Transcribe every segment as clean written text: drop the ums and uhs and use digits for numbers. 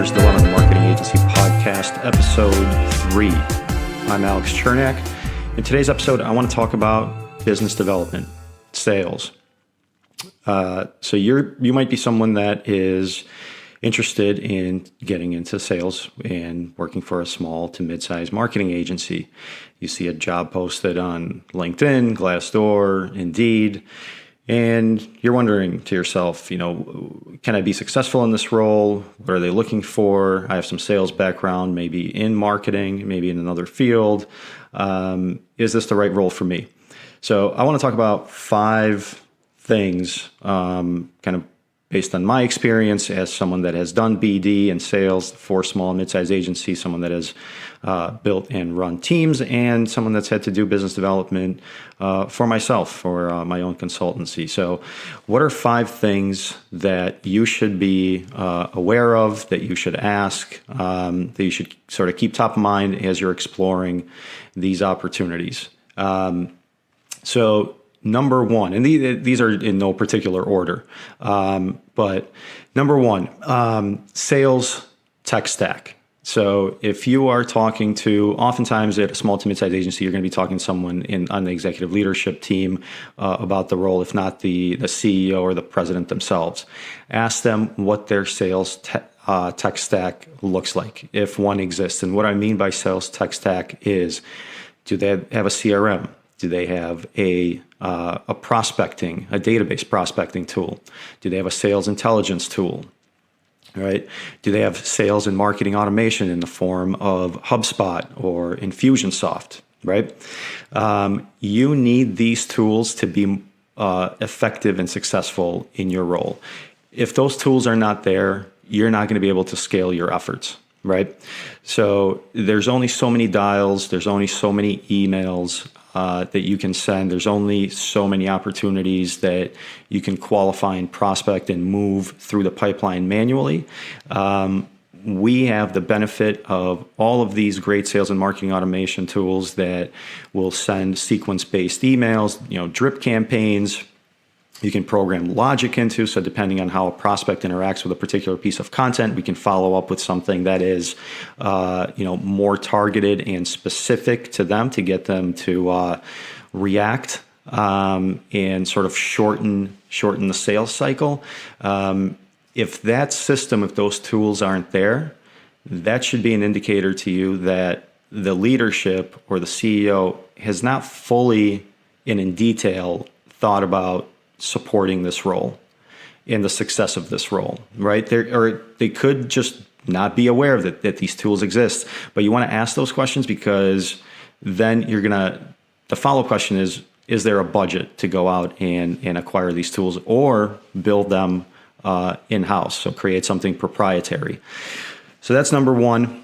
listeners, the Lemon Marketing Agency Podcast, Episode 3. I'm Alex Chernak. In today's episode, I want to talk about business development, sales. So you might be someone that is interested in getting into sales and working for a small to mid-sized marketing agency. You see a job posted on LinkedIn, Glassdoor, Indeed, and you're wondering to yourself, can I be successful in this role? What are they looking for? I have some sales background, maybe in marketing, maybe in another field. Is this the right role for me? So I want to talk about 5 things, kind of based on my experience as someone that has done BD and sales for small and mid-sized agencies, someone that has built and run teams, and someone that's had to do business development for myself, for my own consultancy. So what are 5 things that you should be aware of, that you should ask, that you should sort of keep top of mind as you're exploring these opportunities? So number one, and these are in no particular order, but number one, sales tech stack. So if you are talking to, oftentimes at a small to mid-sized agency, you're going to be talking to someone on the executive leadership team about the role, if not the CEO or the president themselves. Ask them what their sales tech stack looks like, if one exists. And what I mean by sales tech stack is, do they have a CRM? Do they have a database prospecting tool? Do they have a sales intelligence tool? Right? Do they have sales and marketing automation in the form of HubSpot or Infusionsoft? Right? You need these tools to be effective and successful in your role. If those tools are not there, you're not going to be able to scale your efforts. Right? So there's only so many dials. There's only so many emails that you can send. There's only so many opportunities that you can qualify and prospect and move through the pipeline manually. We have the benefit of all of these great sales and marketing automation tools that will send sequence-based emails, drip campaigns. You can program logic into, so depending on how a prospect interacts with a particular piece of content, we can follow up with something that is, more targeted and specific to them to get them to react and sort of shorten the sales cycle. If those tools aren't there, that should be an indicator to you that the leadership or the CEO has not fully and in detail thought about supporting this role and the success of this role, right? They could just not be aware of that these tools exist. But you want to ask those questions, because then the follow-up question is there a budget to go out and acquire these tools or build them in-house? So create something proprietary. So that's number one.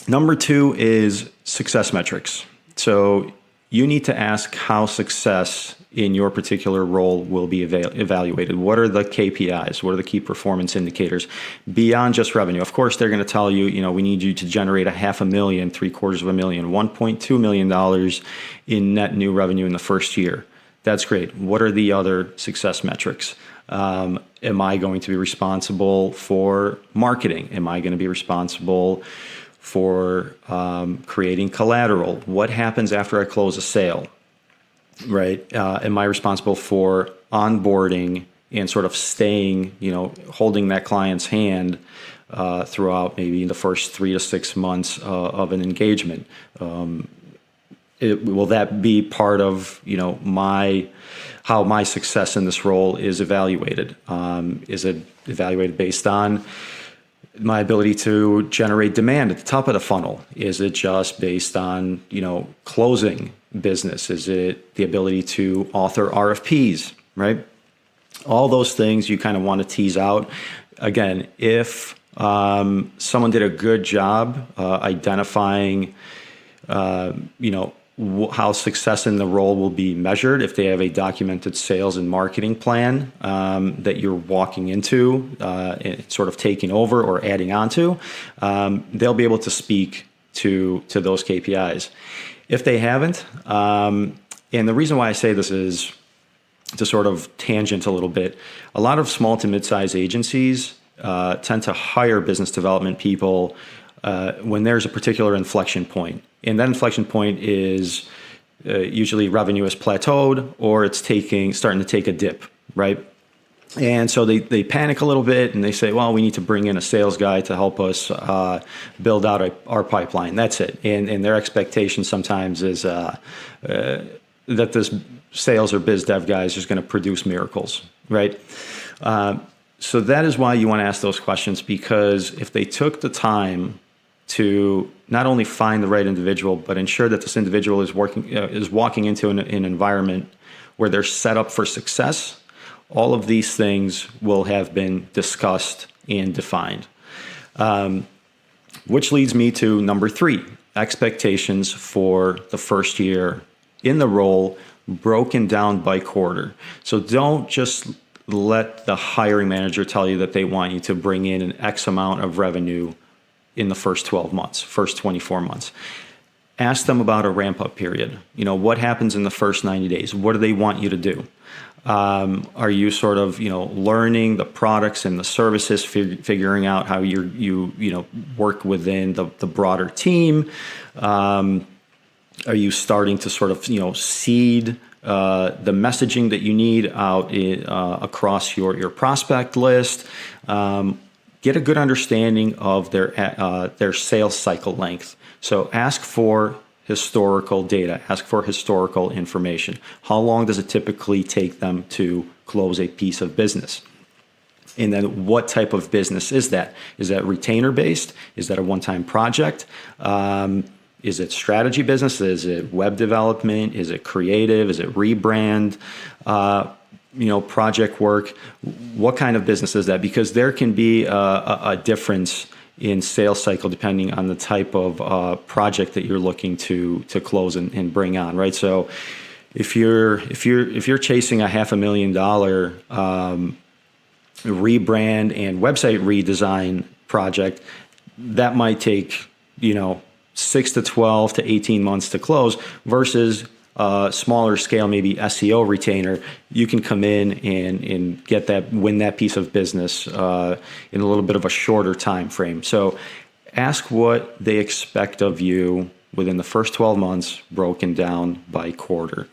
Number 2 is success metrics. So you need to ask how success in your particular role will be evaluated. What are the KPIs? What are the key performance indicators beyond just revenue? Of course, they're going to tell you, we need you to generate $500,000, $750,000, $1.2 million in net new revenue in the first year. That's great. What are the other success metrics? Am I going to be responsible for marketing? Am I going to be responsible for creating collateral? What happens after I close a sale? Right? Am I responsible for onboarding and sort of staying, holding that client's hand throughout maybe the first 3 to 6 months of an engagement? Will that be part of, how my success in this role is evaluated? Is it evaluated based on my ability to generate demand at the top of the funnel? Is it just based on, closing business? Is it the ability to author RFPs, right? All those things you kind of want to tease out. Again, if someone did a good job identifying, how success in the role will be measured, if they have a documented sales and marketing plan that you're walking into, sort of taking over or adding on to, they'll be able to speak to those KPIs. If they haven't, and the reason why I say this is to sort of tangent a little bit, a lot of small to mid-sized agencies tend to hire business development people when there's a particular inflection point. And that inflection point is usually revenue is plateaued or it's starting to take a dip, right? And so they panic a little bit and they say, well, we need to bring in a sales guy to help us build out our pipeline. That's it. And their expectation sometimes is that this sales or biz dev guy is just going to produce miracles, right? So that is why you want to ask those questions, because if they took the time to not only find the right individual, but ensure that this individual is walking into an environment where they're set up for success, all of these things will have been discussed and defined. Which leads me to number 3, expectations for the first year in the role, broken down by quarter. So don't just let the hiring manager tell you that they want you to bring in an X amount of revenue in the first 12 months, first 24 months. Ask them about a ramp-up period. What happens in the first 90 days? What do they want you to do? Are you sort of, learning the products and the services, figuring out how you work within the broader team? Are you starting to sort of, seed the messaging that you need out across your prospect list? Get a good understanding of their sales cycle length. So ask for historical data, ask for historical information. How long does it typically take them to close a piece of business? And then what type of business is that? Is that retainer-based? Is that a one-time project? Is it strategy business? Is it web development? Is it creative? Is it rebrand? Project work? What kind of business is that? Because there can be a difference in sales cycle depending on the type of project that you're looking to close and bring on, right? So if you're chasing a $500,000 rebrand and website redesign project, that might take 6 to 12 to 18 months to close, versus smaller scale, maybe SEO retainer. You can come in and win that piece of business in a little bit of a shorter time frame. So ask what they expect of you within the first 12 months, broken down by quarter.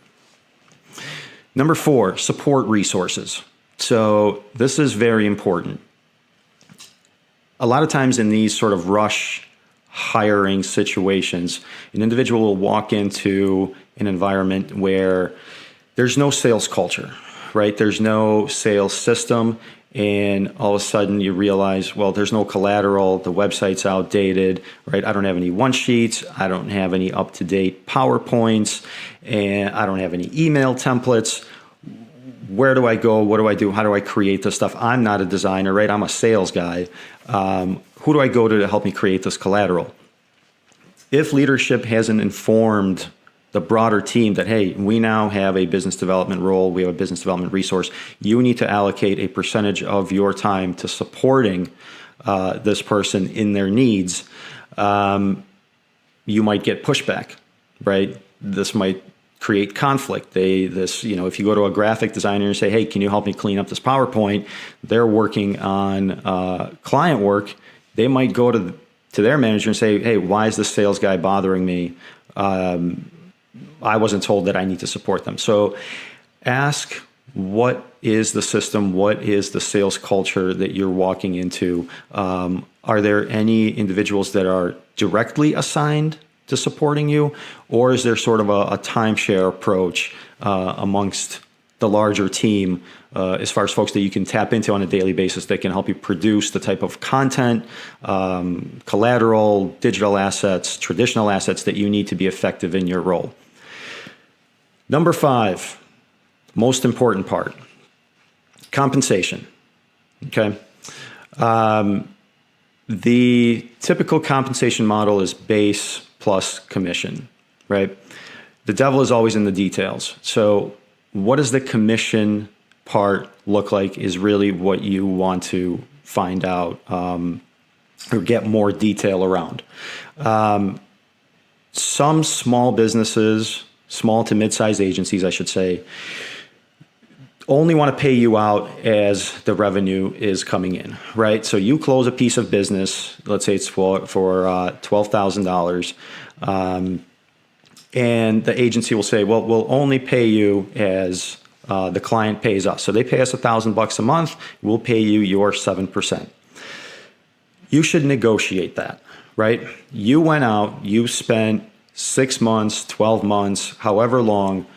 Number 4, support resources. So this is very important. A lot of times in these sort of rush hiring situations, an individual will walk into an environment where there's no sales culture, right? There's no sales system, and all of a sudden you realize, well, there's no collateral, the website's outdated, right? I don't have any one-sheets, I don't have any up-to-date PowerPoints, and I don't have any email templates. Where do I go? What do I do? How do I create this stuff? I'm not a designer, right? I'm a sales guy. Who do I go to help me create this collateral? If leadership hasn't informed the broader team that, hey, we now have a business development role, we have a business development resource, you need to allocate a percentage of your time to supporting this person in their needs, you might get pushback, right? This might create conflict. If you go to a graphic designer and say, hey, can you help me clean up this PowerPoint? They're working on client work. They might go to their manager and say, hey, why is this sales guy bothering me? I wasn't told that I need to support them. So ask, what is the system? What is the sales culture that you're walking into? Are there any individuals that are directly assigned to supporting you? Or is there sort of a timeshare approach amongst the larger team as far as folks that you can tap into on a daily basis that can help you produce the type of content, collateral, digital assets, traditional assets that you need to be effective in your role? Number 5, most important part, compensation. Okay. The typical compensation model is base plus commission, right? The devil is always in the details. So what does the commission part look like is really what you want to find out or get more detail around. Some small businesses, small to mid-sized agencies, I should say, only want to pay you out as the revenue is coming in, right? So you close a piece of business, let's say it's for $12,000, and the agency will say, well, we'll only pay you as the client pays us. So they pay us $1,000 a month, we'll pay you your 7%. You should negotiate that, right? You went out, you spent 6 months, 12 months, however long,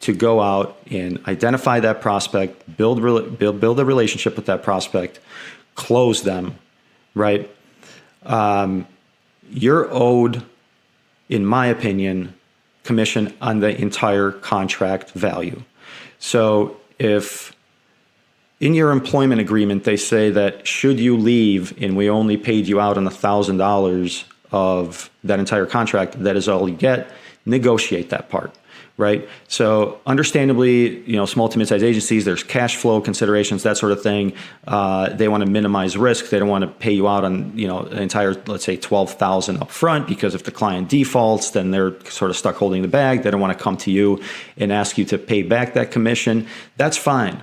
to go out and identify that prospect, build a relationship with that prospect, close them, right? You're owed, in my opinion, commission on the entire contract value. So if in your employment agreement they say that should you leave and we only paid you out on $1,000 of that entire contract, that is all you get, negotiate that part. Right. So understandably, small to mid-sized agencies, there's cash flow considerations, that sort of thing. They want to minimize risk. They don't want to pay you out on, an entire, let's say, $12,000 up front, because if the client defaults, then they're sort of stuck holding the bag. They don't want to come to you and ask you to pay back that commission. That's fine.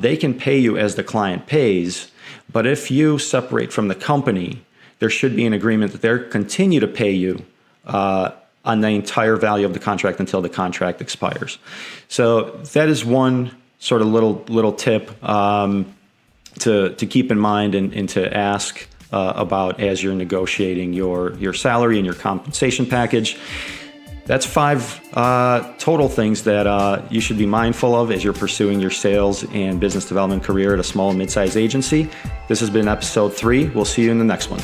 They can pay you as the client pays. But if you separate from the company, there should be an agreement that they'll continue to pay you on the entire value of the contract until the contract expires. So that is one sort of little tip to keep in mind and to ask about as you're negotiating your salary and your compensation package. That's 5 total things that you should be mindful of as you're pursuing your sales and business development career at a small and mid-sized agency. This has been episode 3. We'll see you in the next one.